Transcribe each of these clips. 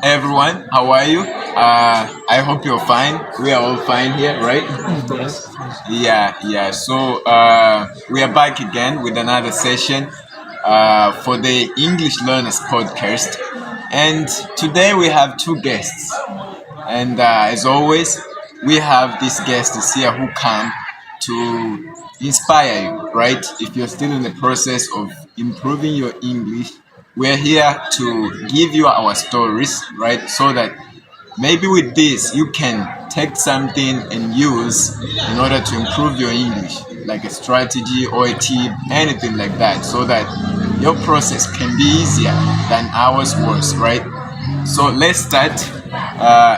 everyone, how are you? I hope you're fine. We are all fine here, right? Yes. Yeah. So we are back again with another session for the English Learners Podcast, and today we have two guests. And as always, we have these guests here who come to inspire you, right? If you're still in the process of improving your English, we're here to give you our stories, right? So that maybe with this you can take something and use in order to improve your English, like a strategy or a tip, anything like that, so that your process can be easier than ours was, right? So let's start.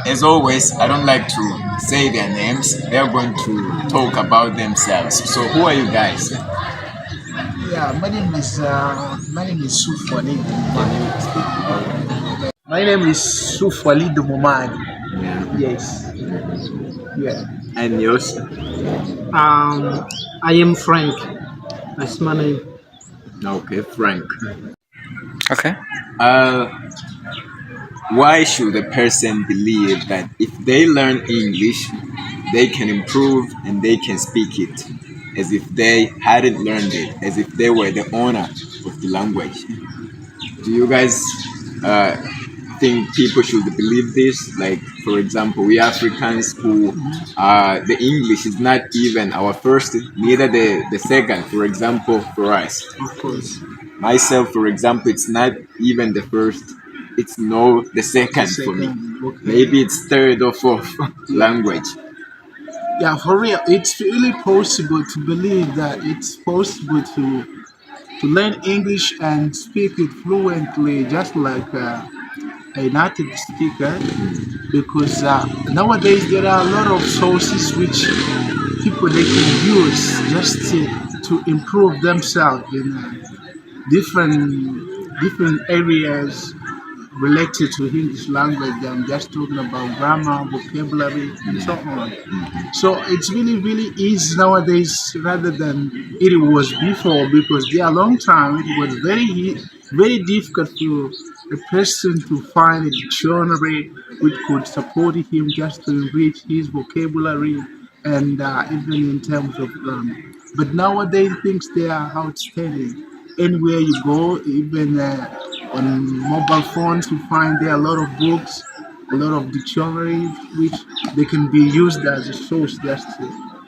As always, I don't like to say their names. They're going to talk about themselves. So who are you guys? Yeah, my name is Sufwali Dumumani. My name is Sufwali Dumumani. Yeah. Yes. Yeah. And yours? I am Frank. That's my name. Okay, Frank. Okay. Uh, why should a person believe that if they learn English, they can improve and they can speak it as if they hadn't learned it, as if they were the owner of the language? Do you guys uh, think people should believe this? Like, for example, we Africans who the English is not even our first, neither the second, for example, for us. Of course. Myself, for example, it's not even the first, it's no the second for me. Second. Okay. Maybe it's third or fourth language. Yeah, for real, it's really possible to believe that it's possible to learn English and speak it fluently, just like a native speaker. Because nowadays there are a lot of sources which people they can use just to improve themselves in different areas related to English language. I'm just talking about grammar, vocabulary, and so on. So it's really easy nowadays rather than it was before, because there a long time it was very difficult for a person to find a dictionary which could support him just to enrich his vocabulary and even in terms of grammar. But nowadays things they are outstanding. Anywhere you go, even on mobile phones, you find there are a lot of books, a lot of dictionaries which they can be used as a source just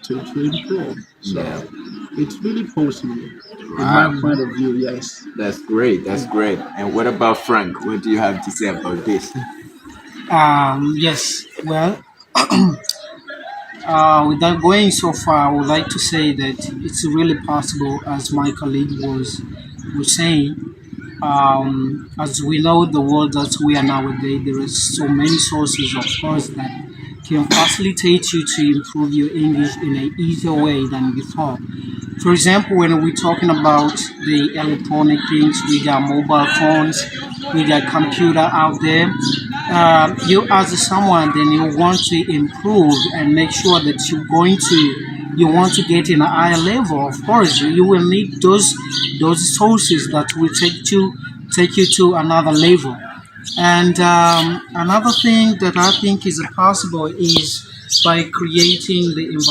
to improve. So Yeah. it's really possible in my Wow. point of view, yes. That's great. That's great. And what about Frank? What do you have to say about this? Yes. Well, without going so far, I would like to say that it's really possible, as my colleague was saying. As we know, the world that we are nowadays, there is so many sources, of course, that can facilitate you to improve your English in an easier way than before. For example, when we're talking about the electronic things, we got mobile phones, we got computer out there. You as someone, then you want to improve and make sure that you want to get in a higher level. Of course, you will need those sources that will take you to another level. And another thing that I think is possible is by creating the English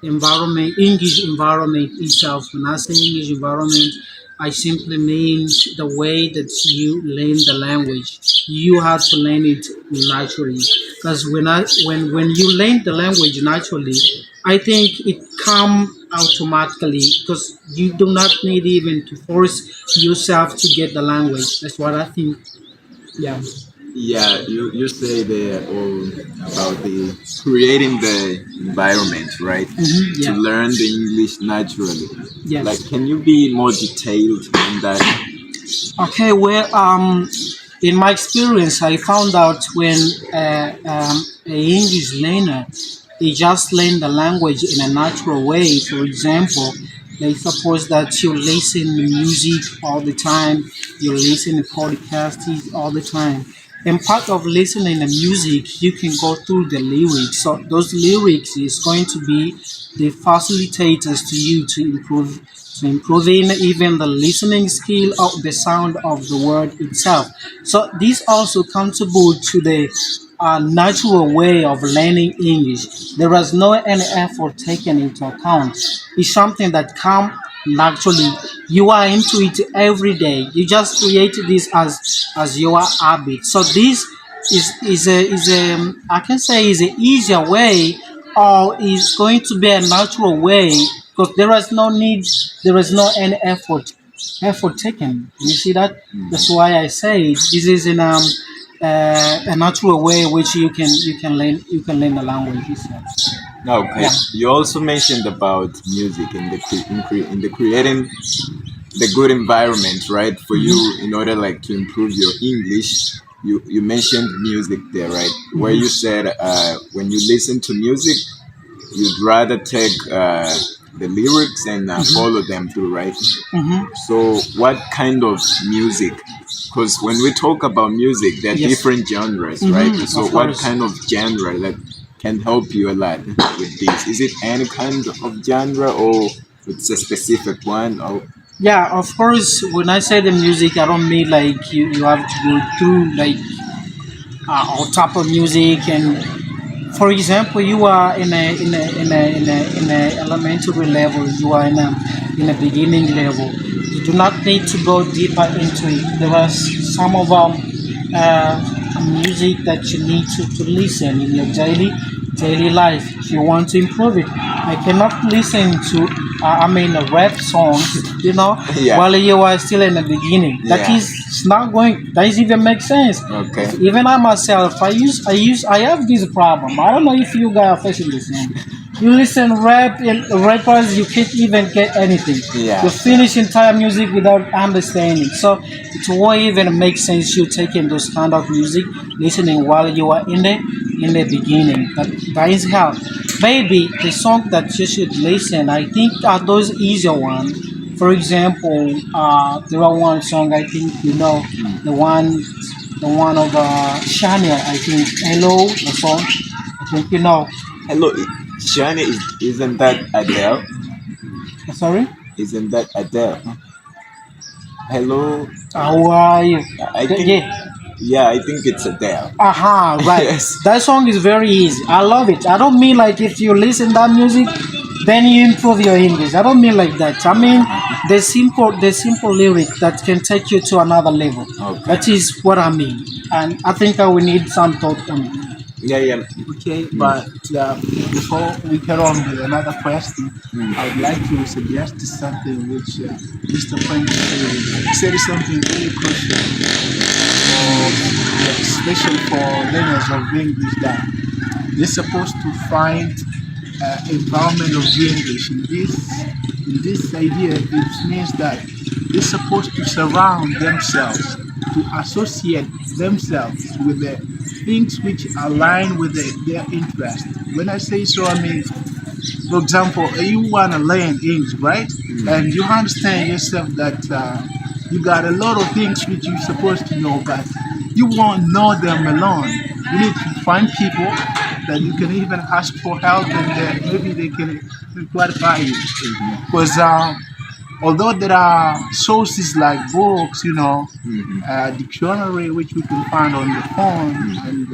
environment itself. When I say English environment, I simply mean the way that you learn the language. You have to learn it naturally, because when you learn the language naturally, I think it come automatically, because you do not need even to force yourself to get the language. That's what I think. Yeah. Yeah, you say there about the creating the environment, right? To Yeah. learn the English naturally. Like, Yes. can you be more detailed on that? Okay. Well, in my experience, I found out when a English learner they just learn the language in a natural way. For example, let's suppose that you listen to music all the time, you listen to podcasts all the time. And part of listening to music, you can go through the lyrics. So those lyrics is going to be the facilitators to you to to improving even the listening skill of the sound of the word itself. So this also contribute to the natural way of learning English. There is no any effort taken into account. It's something that come naturally. You are into it every day. You just create this as your habit. So this is a I can say is an easier way, or is going to be a natural way, because there is no any effort taken. You see that? That's why I say this is in a natural way which you can learn the language itself. Okay. Yeah. You also mentioned about music in the in the creating the good environment, right, for you in order like to improve your English. You mentioned music there, right? Where you said when you listen to music, you'd rather take the lyrics and follow them through, right? Mm-hmm. So, what kind of music? Because when we talk about music, there are Yes. different genres, right? So, Of what course. kind of genre that can help you a lot with this? Is it any kind of genre or it's a specific one? Or Yeah, of course. When I say the music, I don't mean like you have to go through like on top of music. And for example, you are in a elementary level. You are in a beginning level. You do not need to go deeper into it. There are some of music that you need to listen in your daily life if you want to improve it. I cannot listen to a rap song, yeah, while you are still in the beginning. That yeah, is it's not going. That is even make sense. okay, Even I myself, I have this problem. I don't know if you guys are facing this now. You listen rap and rappers, you can't even get anything. yeah, You finish entire music without understanding. So it won't even make sense you taking those kind of music, listening while you are in the beginning. That is how. Maybe the song that you should listen, I think, are those easier ones. For example, there are one song I think the one of Shania. I think Hello, the song. I think you know. Hello, Shani, isn't that Adele? Sorry. Isn't that Adele? Hello, How are you? I think, Yeah. yeah, I think it's Adele. Aha, right. Yes. That song is very easy. I love it. I don't mean like if you listen that music, then you improve your English. I don't mean like that. I mean the simple lyric that can take you to another level. Okay. That is what I mean. And I think I will need some thought on it. Yeah, yeah. Okay, but before we get on with another question, I would like to suggest something which Mr. Frank said. He said something really crucial, especially for learners of English, that they're supposed to find environment of English. In this idea, it means that they're supposed to surround themselves, to associate themselves with the things which align with their interest. When I say so, I mean, for example, you want to learn English, right? And you understand yourself that you got a lot of things which you're supposed to know, but you won't know them alone. You need to find people that you can even ask for help, and maybe they can clarify you. Because although there are sources like books, dictionary which we can find on the phone and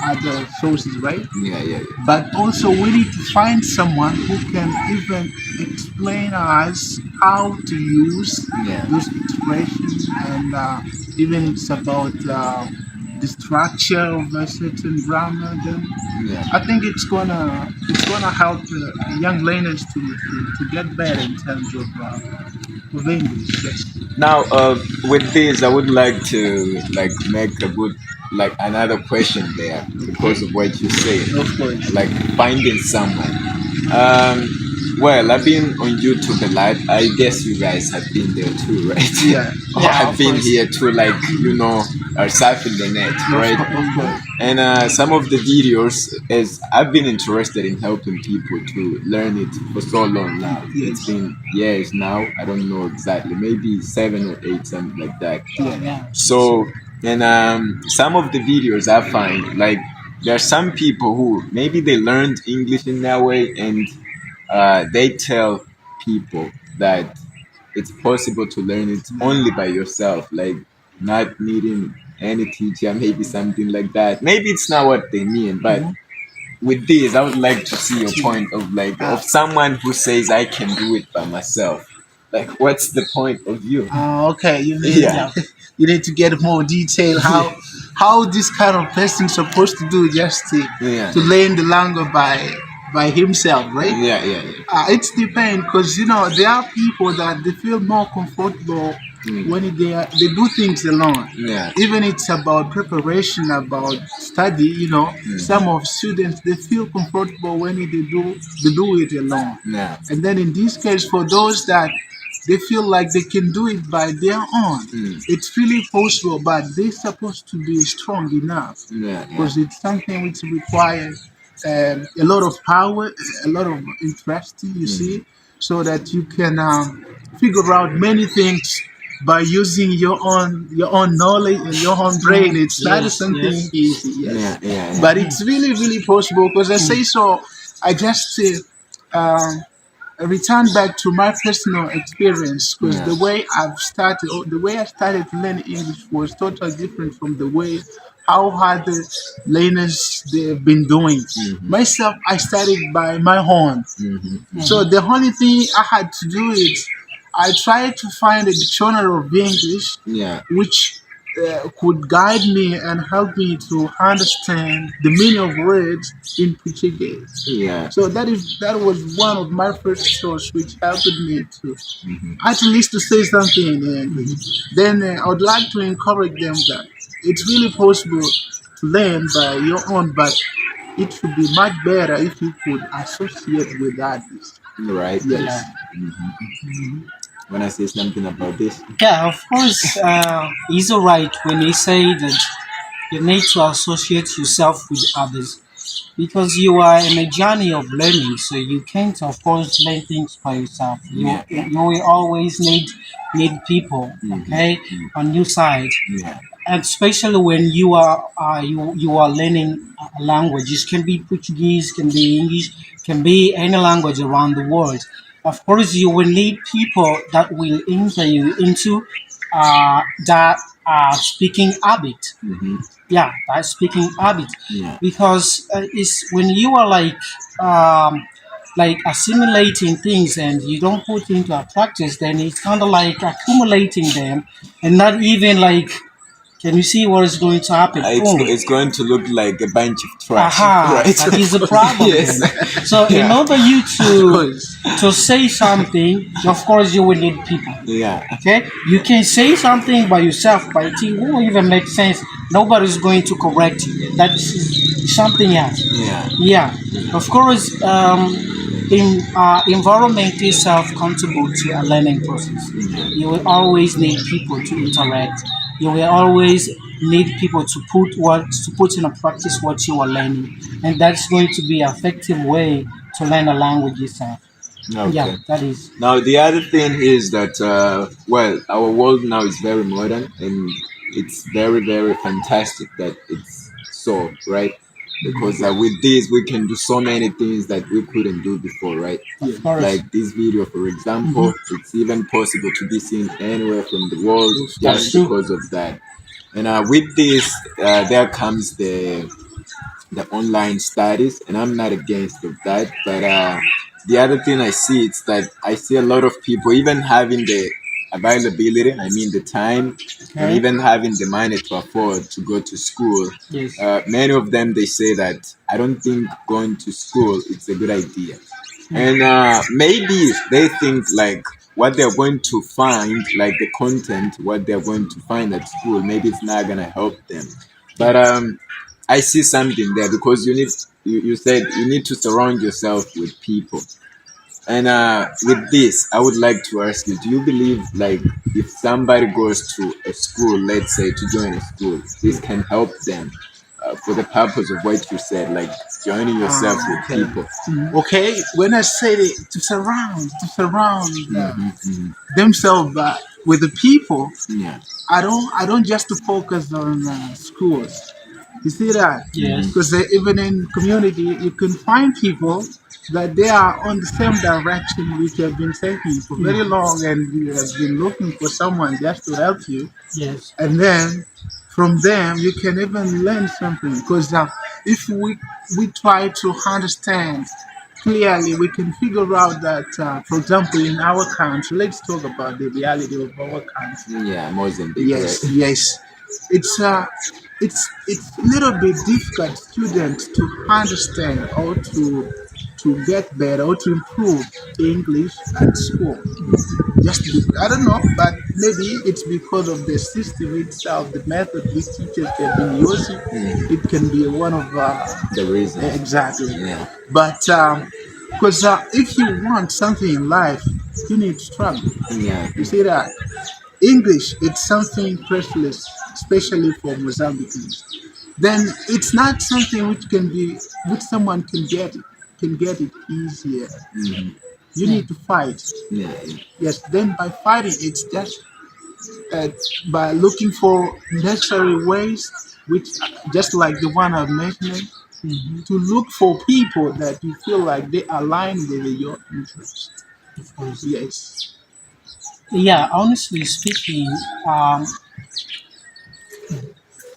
other sources, right? Yeah, yeah, yeah. But also we need to find someone who can even explain us how to use Yeah. those expressions, and even it's about the structure of a certain grammar. Then Yeah. I think it's gonna help young learners to get better in terms of English. Yes. Now, with this, I would like to like make a good like another question there because of what you said, Of course. like finding someone. Um, well, I've been on YouTube a lot. I guess you guys have been there too, right? Yeah. Yeah, I've of been course. here too, like surfing the net, right? Of course. And some of the videos, is I've been interested in helping people to learn it for so long now. It's been years now. I don't know exactly, maybe 7 or 8, something like that. Yeah. So, and some of the videos I find, like, there are some people who maybe they learned English in that way, and they tell people that it's possible to learn it only by yourself, like not needing any teacher, maybe something like that. Maybe it's not what they mean, but with this, I would like to see your point of like of someone who says I can do it by myself. Like, what's the point of view? Okay, you need Yeah. you need to get more detail how this kind of person supposed to do just Yeah. to learn the language by himself, right? Yeah, yeah, yeah. It's depend because there are people that they feel more comfortable when they do things alone. Yeah. Even it's about preparation, about study. Some of students they feel comfortable when they do it alone. Yeah. And then in this case, for those that they feel like they can do it by their own, it's really possible, but they're supposed to be strong enough Yeah. because it's something which requires a lot of power, a lot of interest, you see, so that you can figure out many things by using your own knowledge and your own brain. It's not Yes, something yes. easy, yes. Yeah. But it's really, really possible because I say so. I just return back to my personal experience because Yeah. the way I've started, or the way I started to learn English was totally different from the way how other learners they've been doing. Myself, I started by my own. So the only thing I had to do is I tried to find a dictionary of English Yeah. which could guide me and help me to understand the meaning of words in Portuguese. Yeah. So that was one of my first source which helped me to at least to say something in English. Then I would like to encourage them that it's really possible to learn by your own, but it would be much better if you could associate with others. Right. Yes. When I say something about this. Yeah, of course, he's alright when he say that you need to associate yourself with others because you are in a journey of learning, so you can't, of course, learn things by yourself. You will always need people, okay, on your side, Yeah. and especially when you are learning a language. It can be Portuguese, can be English, can be any language around the world. Of course, you will need people that will enter you into that speaking habit. Yeah, that speaking habit, Yeah. because it's when you are like assimilating things and you don't put into a practice, then it's kind of like accumulating them and not even like, can you see what is going to happen? Boom. It's going to look like a bunch of trash. Aha, Right. that is the problem. Yes. Then. So in Yeah. order you to say something, of course you will need people. Yeah. Okay, you can say something by yourself, but it won't even make sense. Nobody's going to correct you. That's something else. Yeah. Yeah, of course. Environment itself contributes to a learning process. You will always need people to interact. You will always need people to put in a practice what you are learning, and that's going to be an effective way to learn a language itself. Yeah, Okay. that is. Now the other thing is that well, our world now is very modern and it's very very fantastic that it's so right because with this we can do so many things that we couldn't do before, right? Of course. Like this video, for example, it's even possible to be seen anywhere from the world That's just true. because of that. And with this, there comes the online studies, and I'm not against of that. But the other thing I see is that I see a lot of people even having the availability, I mean the time, and Okay. even having the money to afford to go to school. Yes. Many of them they say that I don't think going to school it's a good idea, and maybe they think like what they're going to find, like the content, what they're going to find at school, maybe it's not gonna help them. But I see something there because you said you need to surround yourself with people. And with this, I would like to ask you: do you believe, like, if somebody goes to a school, let's say to join a school, this can help them for the purpose of what you said, like joining yourself with Okay. people? Okay, when I say to surround themselves with the people, Yeah, I don't just focus on schools. You see that? Yes. Because even in community, you can find people that they are on the same direction which you have been taking for very long, and you have been looking for someone just to help you. Yes. And then from them you can even learn something, because if we try to understand clearly, we can figure out that, for example, in our country, let's talk about the reality of our country. Yeah, Mozambique, Yes, right? yes. It's a little bit difficult students to understand or to get better or to improve English at school. I don't know, but maybe it's because of the system itself, the method which teachers have been using. It can be one of The reason. exactly. Yeah. But because if you want something in life, you need to struggle. Yeah. You see that English, it's something priceless, especially for Mozambicans. Then it's not something which someone can get it easier. You need to fight. Yeah. Yes. Then by fighting, it's just uh, by looking for necessary ways, which just like the one I've mentioned, to look for people that you feel like they align with your interests. Of course. Yes. Yeah, honestly speaking, um,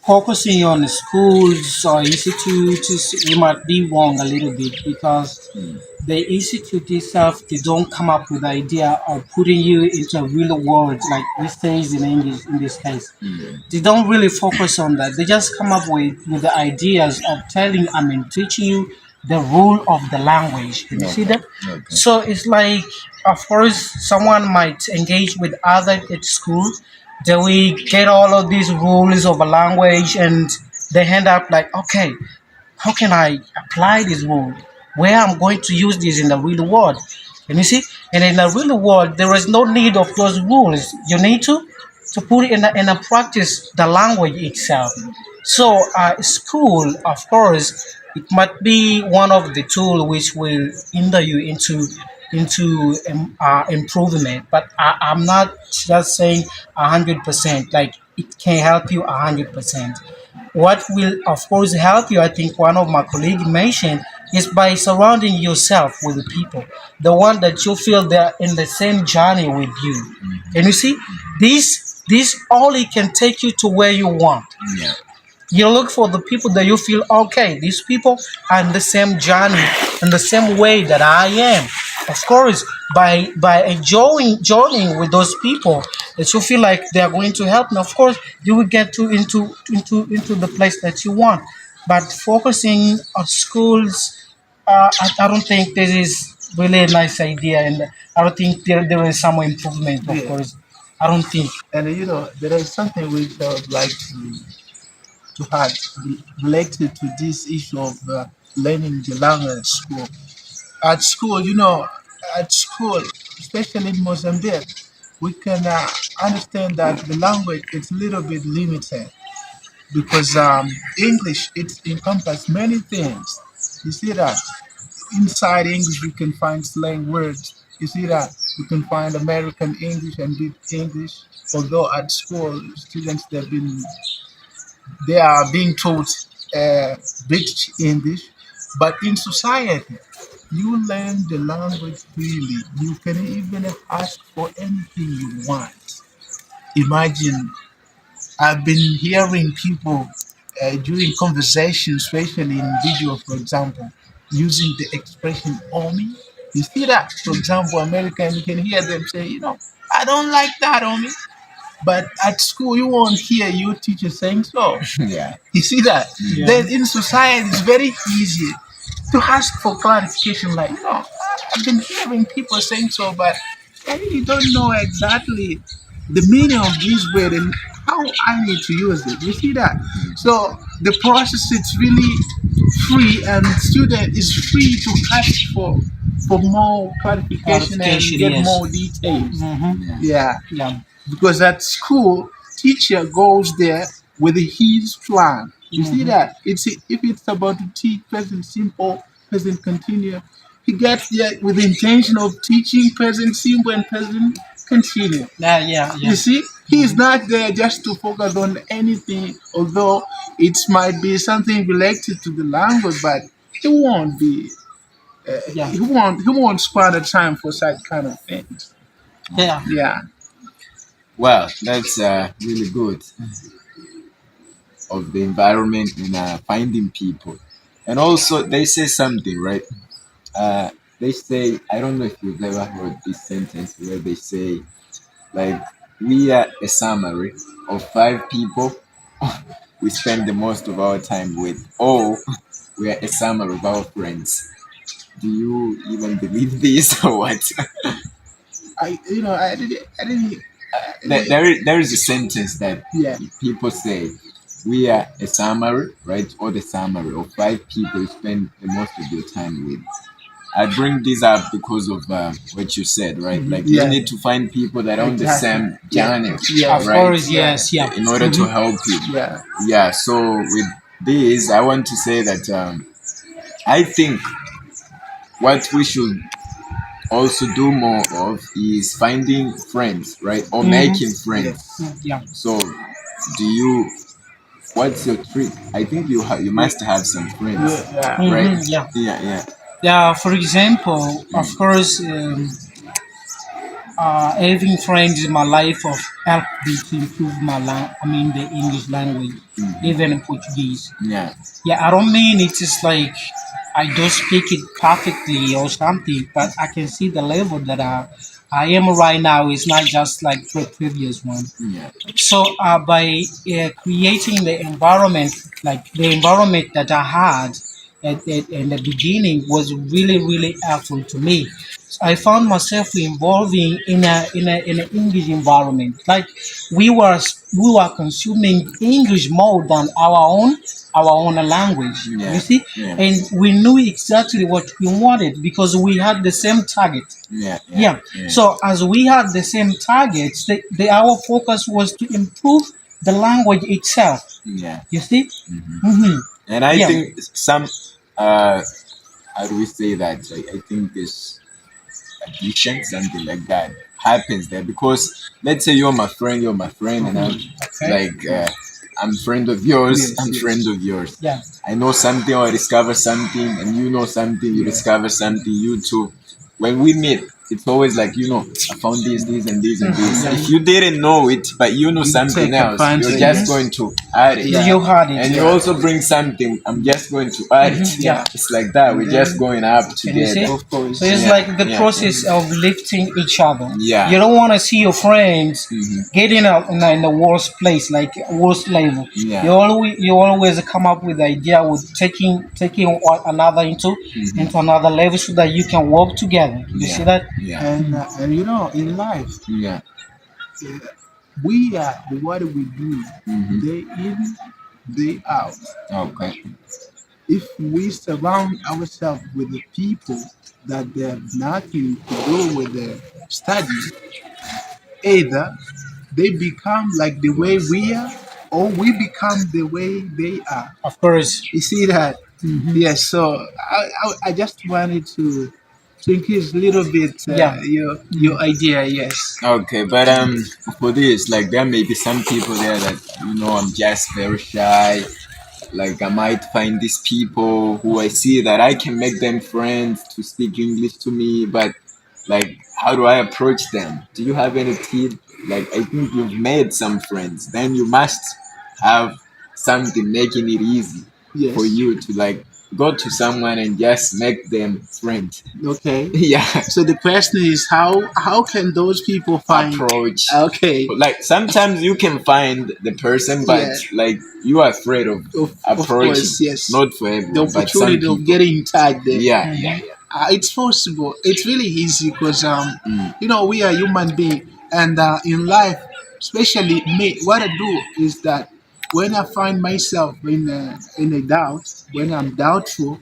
focusing on schools or institutes, you might be wrong a little bit because the institute itself, they don't come up with the idea of putting you into a real world, like this says in English in this case. They don't really focus on that. They just come up with the ideas of teaching you the rule of the language. You see that? Okay. So it's like, of course, someone might engage with other at school. They will get all of these rules of a language, and they end up like, okay, how can I apply this rule? Where I'm going to use this in the real world? And you see, and in the real world, there is no need of those rules. You need to put it in a practice the language itself. So, school, of course, it might be one of the tool which will hinder you into improvement. But I'm not just saying 100%. Like it can help you 100%. What will, of course, help you, I think one of my colleagues mentioned, is by surrounding yourself with the people, the one that you feel they're in the same journey with you. And you see, this only can take you to where you want. Yeah. You look for the people that you feel okay. These people are in the same journey, in the same way that I am. Of course, by enjoying joining with those people that you feel like they are going to help me. Of course, you will get into the place that you want. But focusing on schools, I don't think this is really a nice idea, and I don't think there is some improvement. Of Yeah. course, I don't think. And there is something which I would like to add related to this issue of learning the language at school. At school, at school, especially in Mozambique, we can understand that the language is a little bit limited, because English it encompasses many things. You see that inside English we can find slang words. You see that we can find American English and deep English. Although at school students they are being taught British English, but in society you learn the language freely. You can even ask for anything you want. Imagine, I've been hearing people during conversations, especially in video, for example, using the expression "omi." You see that, for example, American, you can hear them say, "I don't like that, omi." But at school, you won't hear your teacher saying so. Yeah. You see that? Yeah. Then in society, it's very easy to ask for clarification. Like, I've been hearing people saying so, but I really don't know exactly the meaning of this word and how I need to use it. You see that? So the process is really free, and student is free to ask for more clarification and Clarification, get yes. more details. Mm-hmm. Yeah, Yeah. because at school, teacher goes there with his plan. You see that? If it's about to teach present simple, present continuous, he gets there with the intention of teaching present simple and present continuous. Yeah. You see, he's not there just to focus on anything, although it might be something related to the language, but it won't be Yeah. He won't spend the time for such kind of things. Yeah. Yeah. Well, that's really good of the environment and finding people. And also, they say something, right? Uh, they say, I don't know if you've ever heard this sentence where they say, like, we are a summary of five people we spend the most of our time with. Or we are a summary of our friends. Do you even believe this or what? There is a sentence that Yeah. people say, we are a summary, right? Or the summary of five people you spend the most of your time with. I bring this up because of what you said, right? Like you Yeah. need to find people that are on the Exactly. same Yeah. journey, Yeah. Of right? course, yes, yeah. In order to help you. Yeah. Yeah. So with this, I want to say that I think what we should also do more of is finding friends, right? Or making friends. Yes. Yeah. So, do you? What's your trick? I think you must have some friends, Yeah. right? Yeah. Yeah, yeah. Yeah, for example, of course, having friends in my life of helped me to improve the English language, even in Portuguese. Yeah, Yeah, I don't mean it is like I don't speak it perfectly or something, but I can see the level that I am right now is not just like the previous one. yeah, So by creating the environment, like the environment that I had in the beginning was really, really helpful to me. I found myself involving in an English environment. Like we were consuming English more than our own language. You yeah, see, yeah, and we knew exactly what we wanted because we had the same target. yeah, yeah, Yeah. yeah, So as we had the same targets, our focus was to improve the language itself. yeah. You see? Hmm. And I Yeah. think some, uh, how do we say that? I think this addition, something like that, happens there because let's say you're my friend, and I'm Okay. like, I'm friend of yours, Yes, I'm yes. friend of yours. Yeah. I know something or I discover something, and you know something, you discover something, you too. When we meet, it's always like, I found this, and this, and this. Yeah. If you didn't know it, but you know You something take else, you're advantage. just going to add it. Yeah. You had it. And you Yeah. also bring something, I'm just going to add it. Yeah. It's like that, we're just going up Can you see? together. Of course. So it's Yeah, like the yeah. process of lifting each other. Yeah. You don't want to see your friends Mhm. getting out in the worst place, like worst level. Yeah. You always come up with the idea with taking one another into another level so that you can work together. You see that? Yeah. And in life, Yeah. we are what we do Mhm. day in, day out. Okay. If we surround ourselves with the people that they have nothing to do with their study, either they become like the way we are, or we become the way they are. Of course. You see that? Yes. So I just wanted to increase a little bit Yeah. your idea. Yes. Okay, but for this, like there may be some people there that I'm just very shy. Like I might find these people who I see that I can make them friends to speak English to me, but like how do I approach them? Do you have any tip? Like I think you've made some friends, then you must have something making it easy Yes. for you to like go to someone and just make them friends. Okay. Yeah, So the question is how can those people find? approach. Okay. Like sometimes you can find the person, but Yeah. like you are afraid of Of approaching. course, yes. Not for everyone, The but some opportunity people. of getting in touch there. Yeah, yeah, yeah. It's possible. It's really easy because we are human being, and in life, especially me, what I do is that when I find myself in a doubt, when I'm doubtful,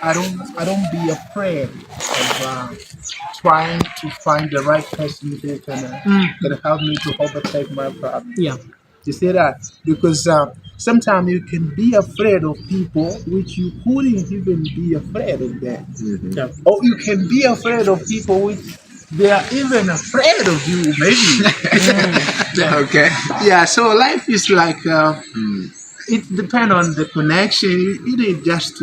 I don't be afraid of trying to find the right person who can help me to overtake my problem. Yeah. You see that? Because sometimes you can be afraid of people which you couldn't even be afraid of them. Yeah. Or you can be afraid of people which they are even afraid of you, maybe. Okay. Yeah, so life is like it depends on the connection. You need just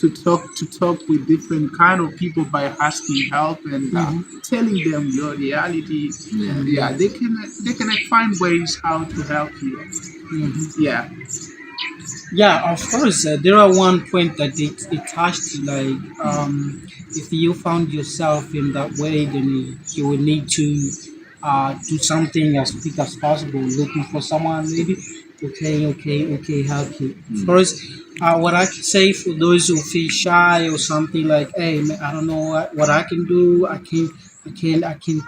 to talk with different kind of people by asking help and telling them your reality. Yeah. Yeah, they can find ways how to help you. Yeah. Yeah, of course. There are one point that it touched like if you found yourself in that way, then you will need to do something as quick as possible, looking for someone maybe. Okay, help you. Of course, what I can say for those who feel shy or something like, hey, man, I don't know what I can do. I can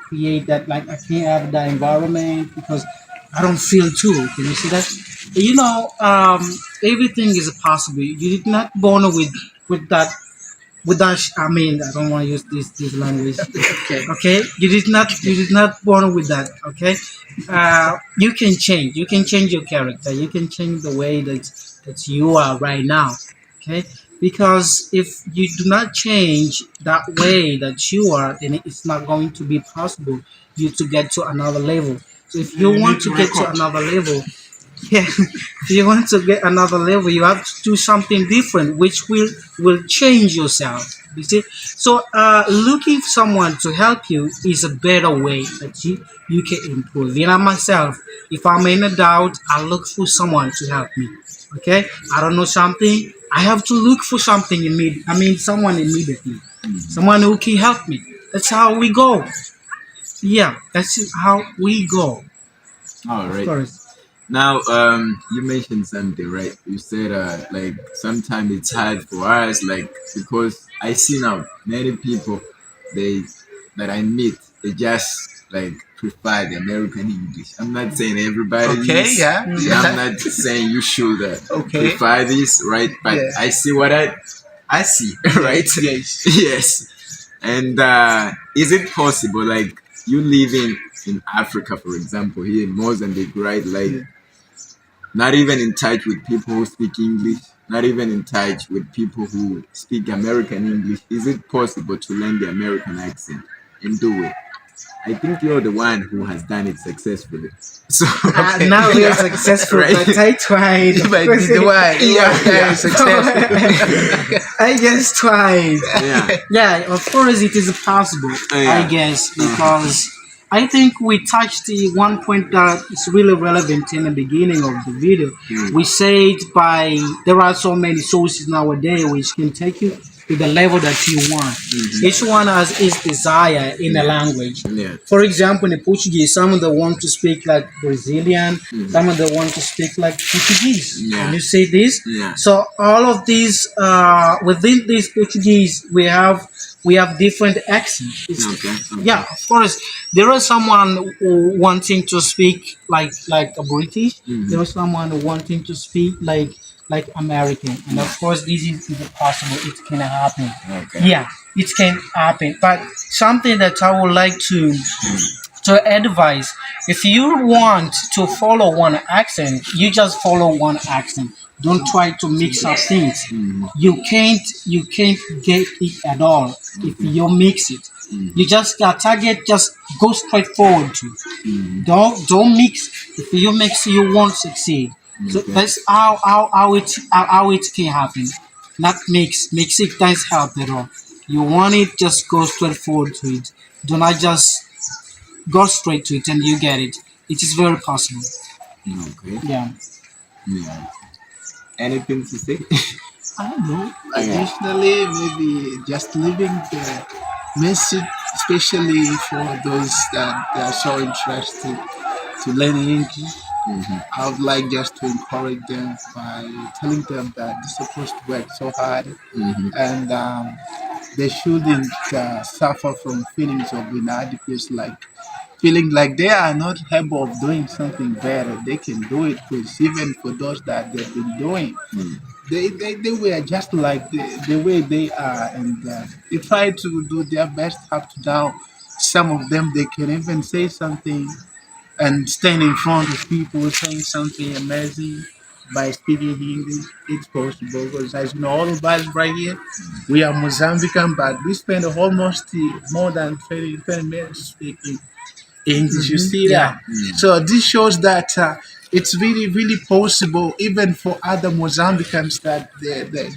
create that. Like I can't have that environment because I don't feel too. Can you see that? Everything is possible. You did not born with that. With that, I mean, I don't want to use this language. Okay. Okay, you did not born with that. Okay, you can change. You can change your character. You can change the way that you are right now. Okay, because if you do not change that way that you are, then it's not going to be possible you to get to another level. So if you You want need to to get to record. another level, yeah, if you want to get another level, you have to do something different, which will change yourself. You see, so looking for someone to help you is a better way that you can improve. You know, myself, if I'm in a doubt, I look for someone to help me. Okay, I don't know something, I have to look for something immediate. I mean, someone immediately, someone who can help me. That's how we go. Yeah, that's how we go. All Of right. course. Now, you mentioned something, right? You said, like, sometimes it's hard for us, like, because I see now many people, they that I meet, they just like prefer the American English. I'm not saying everybody Okay. is, Yeah. and Yeah. I'm not saying you should Okay. prefer this, right? But Yeah. I see what I see, right? Yes. Yes. And is it possible, like, you living in Africa, for example, here in Mozambique, right? Like, Yeah. not even in touch with people who speak English, not even in touch with people who speak American English. Is it possible to learn the American accent and do it? I think you're the one who has done it successfully. So, Now we are successful, Right. but I tried. You might be the one. Yeah. Successful. I just tried. yeah. Yeah, of course it is possible. Yeah. I guess because I think we touched the one point that is really relevant in the beginning of the video. We said by there are so many sources nowadays which can take you to the level that you want. Each one has his desire in a language. Yeah. For example, in Portuguese, some of them want to speak like Brazilian, some of them want to speak like Portuguese. Yeah. Can you say this? Yeah. So all of these within this Portuguese, we have different accents. Okay. Yeah, of course. There is someone who wanting to speak like a British. There is someone who wanting to speak like American, and of course, this is possible. It can happen. Okay. Yeah, it can happen. But something that I would like to advise: if you want to follow one accent, you just follow one accent. Don't try to mix up things. You can't get it at all if you mix it. You just got target. Just go straight forward to. Don't mix. If you mix, you won't succeed. So Okay. that's how it can happen. Not mix it doesn't help at all. You want it, just go straight forward to it. Do not just go straight to it and you get it. It is very possible. Okay. Yeah. Yeah. Anything to say? I don't know. Additionally, maybe just leaving the message, especially for those that are so interested to learn English. I would like just to encourage them by telling them that they're supposed to work so hard and they shouldn't suffer from feelings of inadequacy, like feeling like they are not able of doing something better. They can do it because even for those that they've been doing, they were just like the way they are, and they try to do their best up to now. Some of them they can even say something and stand in front of people saying something amazing by speaking English. It's possible because, as you know, all of us right here, we are Mozambican, but we spend almost more than 20 minutes speaking English. You see Yeah. that? So this shows that it's really, really possible, even for other Mozambicans that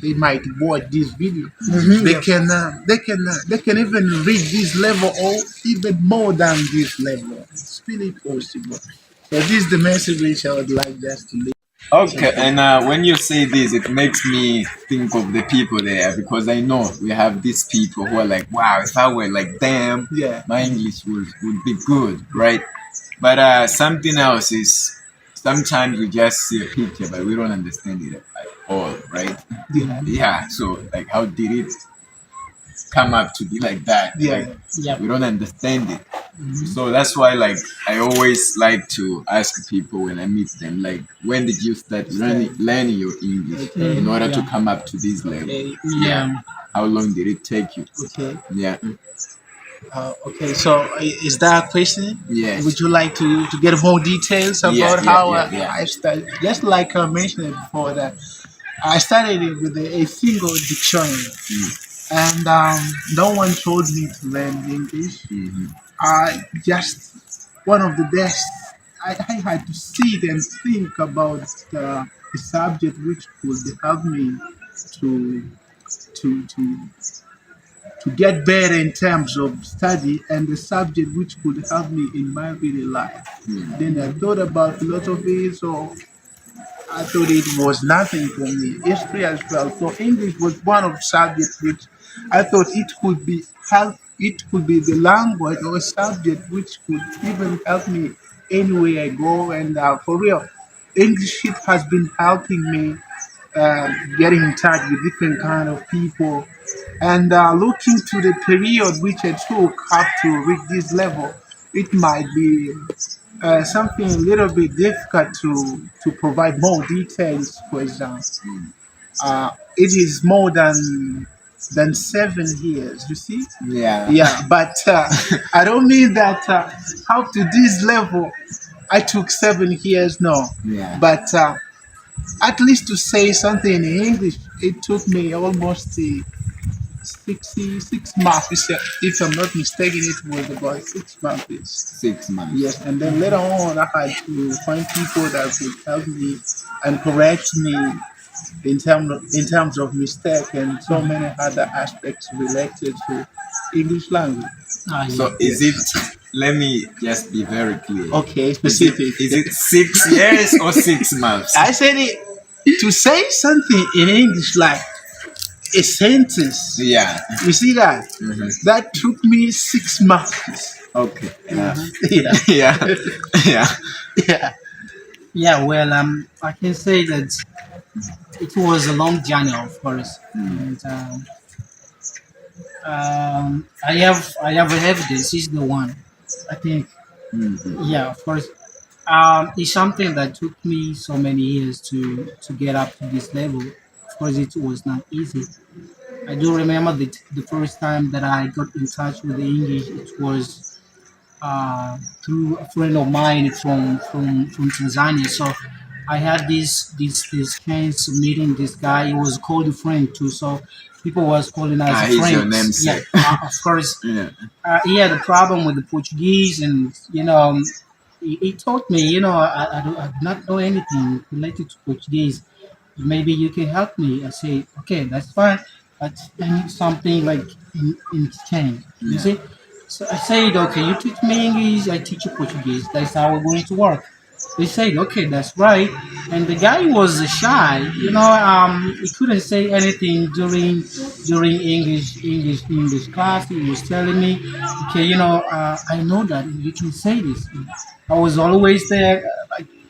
they might watch this video. They can even reach this level or even more than this level. It's really possible. So this is the message which I would like just to leave. Okay, and when you say this, it makes me think of the people there because I know we have these people who are like, wow, if I were like them, Yeah. my English would be good, right? But something else is sometimes we just see a picture, but we don't understand it at all, right? Yeah. Yeah, so like, how did it come up to be like that? Yeah. Like, Yeah. we don't understand it. So that's why, like, I always like to ask people when I meet them, like, when did you start learning your English in order to Yeah. come up to this level? Okay. Yeah. How long did it take you? Okay. Yeah. Okay. So is that a question? Yes. Would you like to get more details about Yeah, how yeah. I started? Just like I mentioned before that I started it with a single dictionary, and no one told me to learn English. I just one of the best. I had to sit and think about the subject which could help me to to to to get better in terms of study and the subject which could help me in my really life. Then I thought about philosophy, so I thought it was nothing for me. History as well. So English was one of the subjects which I thought it could be help. It could be the language or a subject which could even help me anywhere I go. And for real, English it has been helping me getting in touch with different kind of people. And looking to the period which I took up to reach this level, it might be something a little bit difficult to provide more details. For example, it is more than 7 years. You see, Yeah. yeah. But I don't mean that up to this level, I took 7 years. No, Yeah. but at least to say something in English, it took me almost 6 months. If I'm not mistaken, it was about 6 months. 6 months. Yes, and then later on, I had to find people that could help me and correct me in terms of mistake and so many other aspects related to English language. Yeah. So is it? Let me just be very clear. Okay, Is specific. it 6 years or 6 months? I said it to say something in English like a sentence. Yeah. You see that? That took me 6 months. Okay. Yeah. Yeah, Yeah. Yeah. yeah, Yeah. Well, I can say that it was a long journey, of course, and I have evidence. Is the one, I think. Yeah, of course. It's something that took me so many years to get up to this level. Of course, it was not easy. I do remember that the first time that I got in touch with the English, it was through a friend of mine from Tanzania. So I had this chance of meeting this guy. He was called a friend too. So people was calling us He's your friends. Yeah, namesake. of course. Yeah. He had a problem with the Portuguese, and he taught me. I do not know anything related to Portuguese. Maybe you can help me. I say, okay, that's fine, but I need something like in exchange. You see? So I said, okay, you teach me English, I teach you Portuguese. That's how we're going to work. They said, okay, that's right. And the guy was shy. He couldn't say anything during English class. He was telling me, okay, I know that you can say this. I was always there,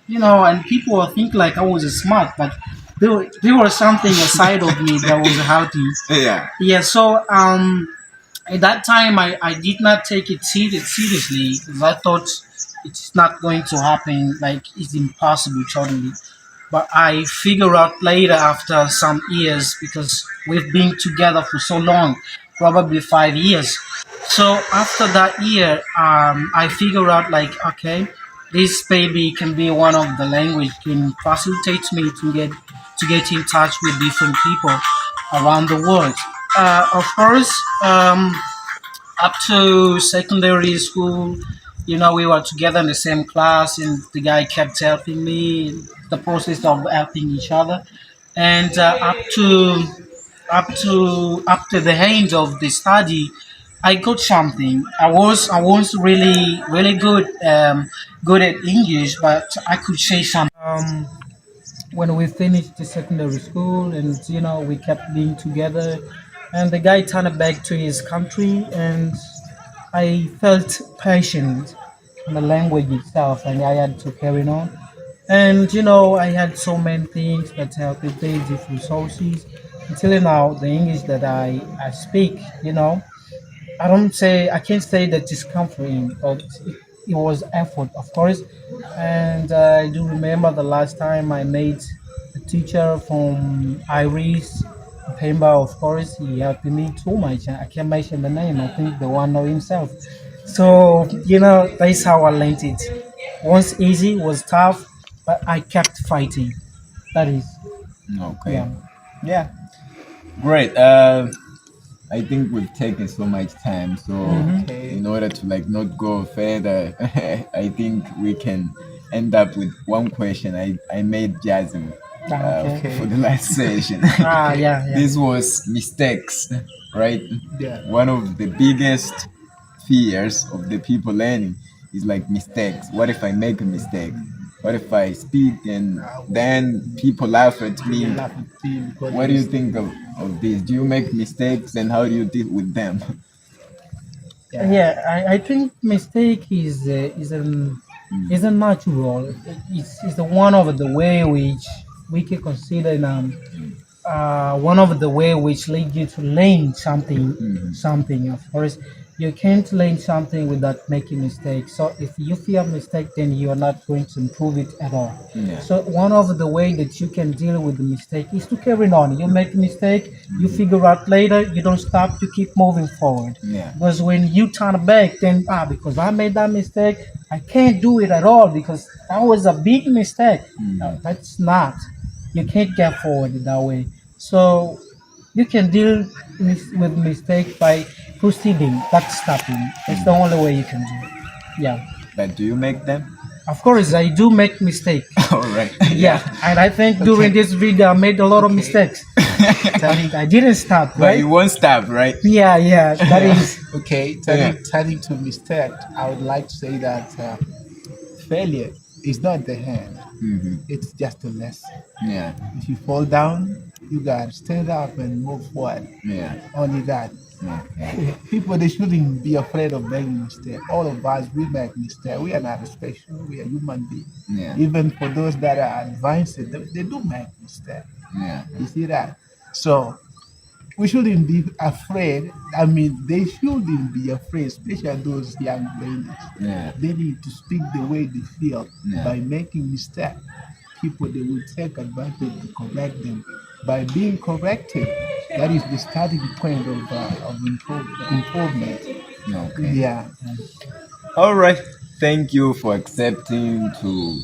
and people will think like I was smart, but there was something aside of me that was helping. Yeah. Yeah, so at that time I did not take it seriously because I thought it's not going to happen, like it's impossible totally. But I figure out later after some years because we've been together for so long, probably 5 years. So after that year, I figure out like, okay, this baby can be one of the language can facilitate me to get in touch with different people around the world. Of course, up to secondary school, We were together in the same class, and the guy kept helping me. The process of helping each other, and up to the end of the study, I got something. I was really good at English, but I could say something. When we finished the secondary school, and we kept being together, and the guy turned back to his country, and I felt passionate on the language itself, and I had to carry on. And I had so many things that helped with these different sources. Until now, the English that I speak, I can't say that it's comforting, but it was effort, of course. And I do remember the last time I made a teacher from Iris Pemba, of course. He helped me too much. I can't mention the name. I think the one know himself. So that's how I learned it. Once easy was tough, but I kept fighting. That is, Okay. yeah. Yeah. Great. I think we've taken so much time, so Okay. in order to like not go further, I think we can end up with one question I made Jasmine Okay. for the last session. Yeah. This was mistakes, right? Yeah. One of the biggest fears of the people learning is like mistakes. What if I make a mistake? What if I speak and then people laugh at me? Laugh at you because What do you think of this? Do you make mistakes and how do you deal with them? Yeah, I think mistake is a natural. It's the one of the way which we can consider one of the way which lead you to learn something. Of course, you can't learn something without making mistakes. So if you fear mistake, then you are not going to improve it at all. Yeah. So one of the way that you can deal with the mistake is to carry on. You make a mistake, you figure out later, you don't stop, you keep moving forward. Yeah. Because when you turn back, then because I made that mistake, I can't do it at all because that was a big mistake. No, that's not. You can't get forward that way. So you can deal with mistake by proceeding, not stopping. That's the only way you can do it. Yeah. But do you make them? Of course, I do make mistake. All right. Yeah, and I think during this video I made a lot of mistakes. I didn't stop, But right? you won't stop, right? Yeah, that is. Okay, turning to mistake, I would like to say that failure is not the end. It's just a lesson. Yeah. If you fall down, you gotta stand up and move forward. Yeah. Only that. Okay. People, they shouldn't be afraid of making mistakes. All of us, we make mistakes. We are not special. We are human beings. Yeah. Even for those that are advanced, they do make mistakes. Yeah. You see that? So we shouldn't be afraid. I mean, they shouldn't be afraid, especially those young ladies. Yeah. They need to speak the way they feel. Yeah. By making mistakes, people, they will take advantage to correct them. By being corrected, that is the starting point of improvement. Okay. Yeah. All right. Thank you for accepting to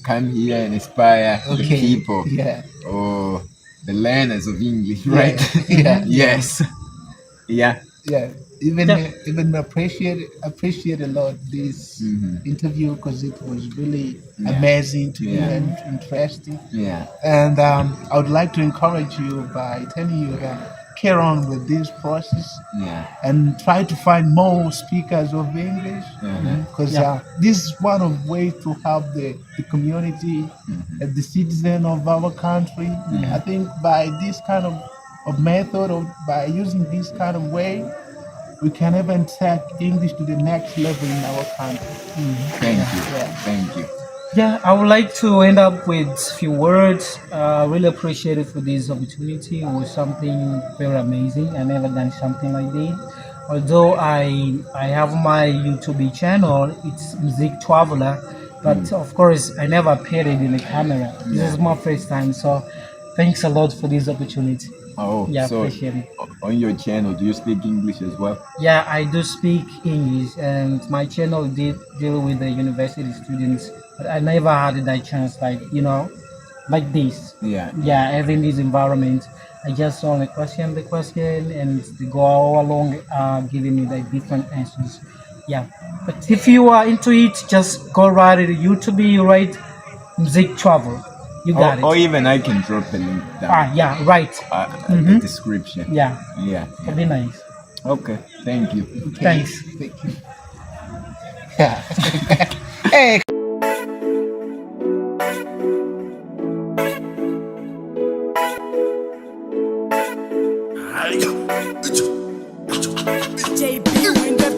come here and inspire the Okay. people Yeah. or the learners of English, right? Yeah. Yes. Yeah. Yeah. Even Yeah. even appreciate a lot this interview because it was really amazing to me Yeah. and interesting. Yeah. And I would like to encourage you by telling you that carry on with this process Yeah. and try to find more speakers of English because Yeah. this is one of ways to help the community and the citizen of our country. I think by this kind of method or by using this kind of way, we can even take English to the next level in our country. Thank you. Yeah. Thank you. Yeah, I would like to end up with a few words. Really appreciate it for this opportunity. It was something very amazing. I never done something like this. Although I have my YouTube channel, it's Music Traveler, but of course I never appeared in the camera. This is my first time, so thanks a lot for this opportunity. Oh, Yeah, so appreciate it. on your channel, do you speak English as well? Yeah, I do speak English, and my channel did deal with the university students, but I never had that chance, like this. Yeah. Yeah, having this environment, I just only question the question, and they go all along, giving me the different answers. Yeah. But if you are into it, just go right to YouTube, you write Music Travel. You got Or it. even I can drop a link down Yeah, right. in the description. Yeah, Yeah. that'd be nice. Okay. Thank you. Thanks. Thank you. Yeah. Hey. JB in the